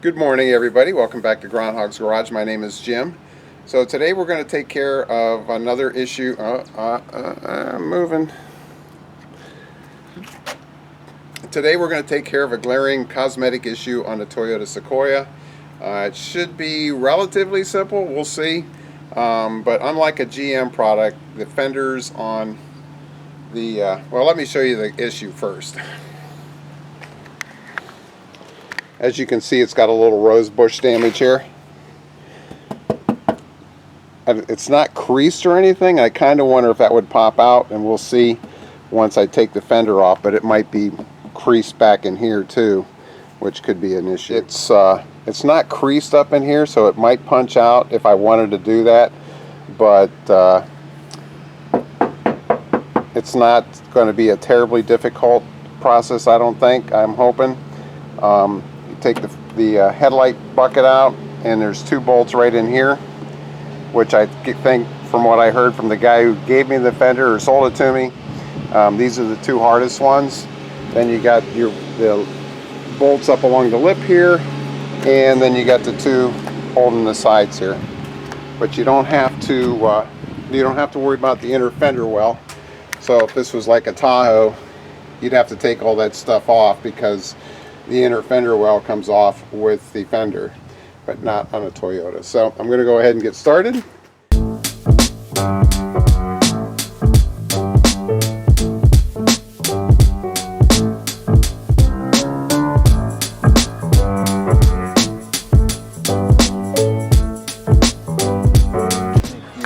Good morning, everybody. Welcome back to Groundhog's Garage. My name is Jim. So today we're going to take care of another issue. Moving. Today we're going to take care of a glaring cosmetic issue on the Toyota Sequoia. It should be relatively simple. We'll see. But unlike a GM product, the fenders on the... well, let me show you the issue first. As you can see, it's got a little rose bush damage here. It's not creased or anything. I kind of wonder if that would pop out, and we'll see once I take the fender off, but it might be creased back in here too, which could be an issue. It's not creased up in here, so it might punch out if I wanted to do that, but it's not going to be a terribly difficult process, I don't think. I'm hoping. Take the headlight bucket out, and there's two bolts right in here, which I think, from what I heard from the guy who gave me the fender or sold it to me, these are the two hardest ones. Then you got the bolts up along the lip here, and then you got the two holding the sides here. But you don't have to worry about the inner fender well. So if this was like a Tahoe, you'd have to take all that stuff off, because the inner fender well comes off with the fender, but not on a Toyota. So I'm going to go ahead and get started. You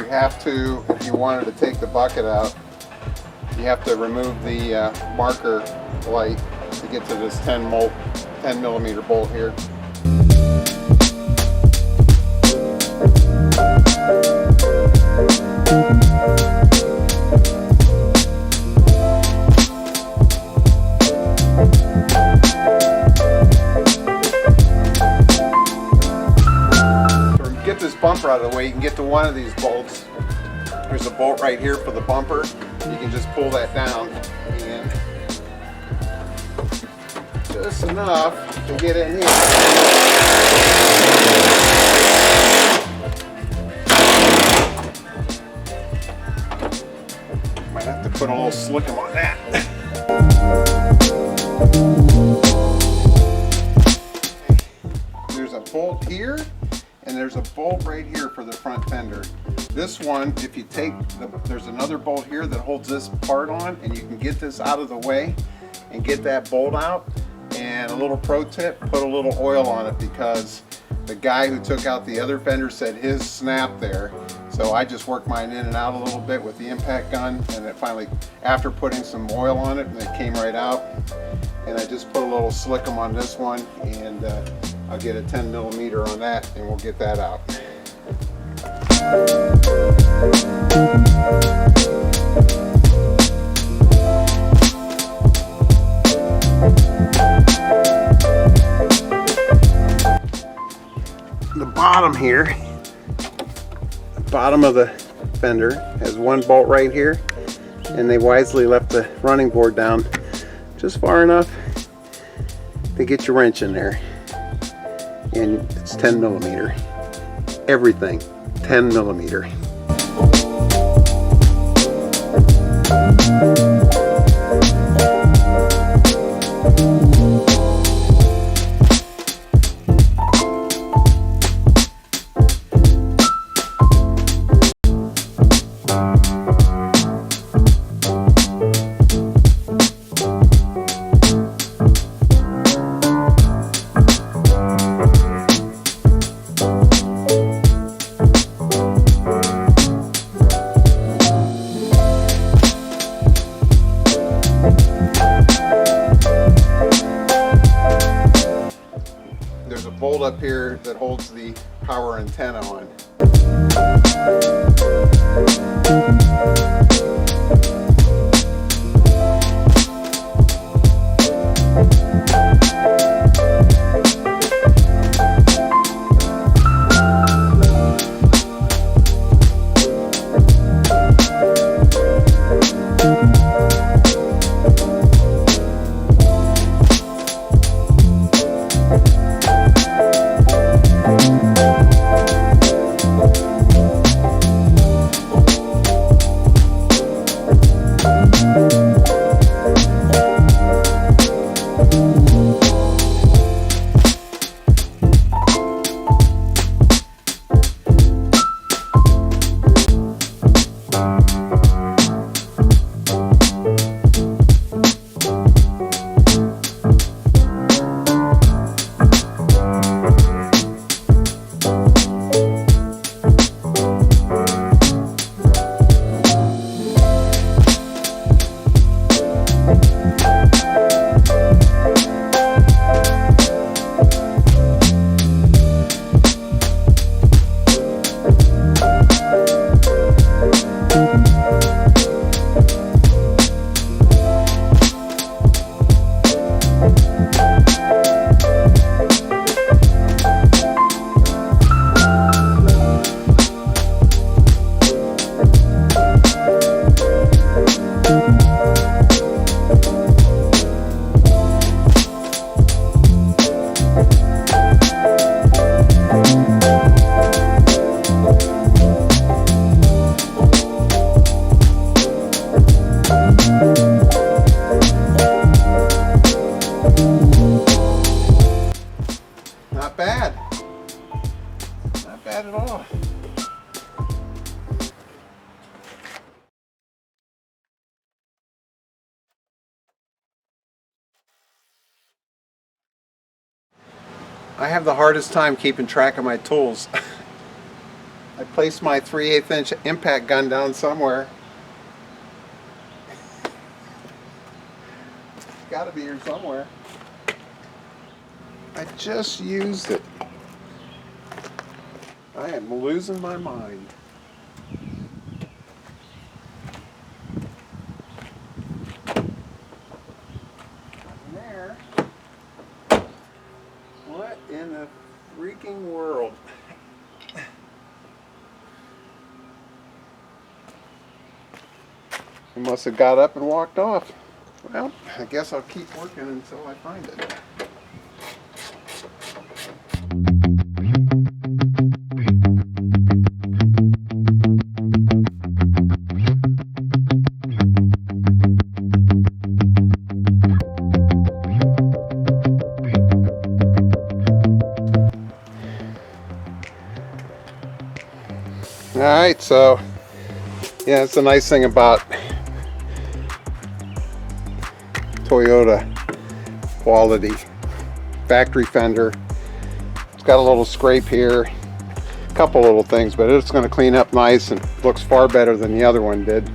have to, if you wanted to take the bucket out, you have to remove the marker light to get to this 10 millimeter bolt here. To get this bumper out of the way, you can get to one of these bolts. There's a bolt right here for the bumper. You can just pull that down, and just enough to get in here. Might have to put a little slickum on that. There's a bolt here, and there's a bolt right here for the front fender. This one, if you take there's another bolt here that holds this part on, and you can get this out of the way and get that bolt out. And a little pro tip, put a little oil on it, because the guy who took out the other fender said his snapped there. So I just worked mine in and out a little bit with the impact gun, and it finally, after putting some oil on it, and it came right out. And I just put a little slickum on this one, and I'll get a 10 millimeter on that, and we'll get that out. The bottom here, the bottom of the fender has one bolt right here, and they wisely left the running board down just far enough to get your wrench in there, and it's 10 millimeter. Everything 10 millimeter. There's a bolt up here that holds the power antenna on. Not bad. Not bad at all. I have the hardest time keeping track of my tools. I placed my 3/8 inch impact gun down somewhere. It's got to be here somewhere. I just used it. I am losing my mind. There. What in the freaking world? He must have got up and walked off. Well, I guess I'll keep working until I find it. Alright, so yeah, it's a nice thing about Toyota quality. Factory fender. It's got a little scrape here, a couple little things, but it's going to clean up nice and looks far better than the other one did.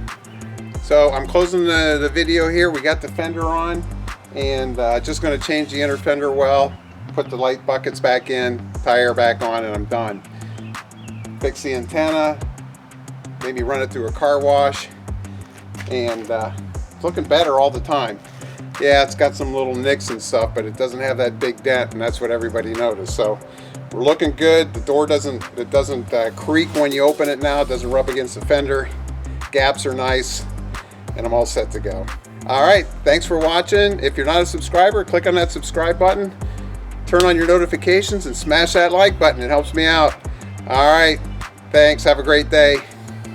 So I'm closing the video here. We got the fender on, and just going to change the inner fender well, put the light buckets back in, tire back on, and I'm done. Fix the antenna, maybe run it through a car wash, and it's looking better all the time. Yeah, it's got some little nicks and stuff, but it doesn't have that big dent, and that's what everybody noticed. So we're looking good. The door doesn't creak when you open it now. It doesn't rub against the fender. Gaps are nice, and I'm all set to go. All right, thanks for watching. If you're not a subscriber, click on that subscribe button, turn on your notifications, and smash that like button. It helps me out. All right, thanks. Have a great day.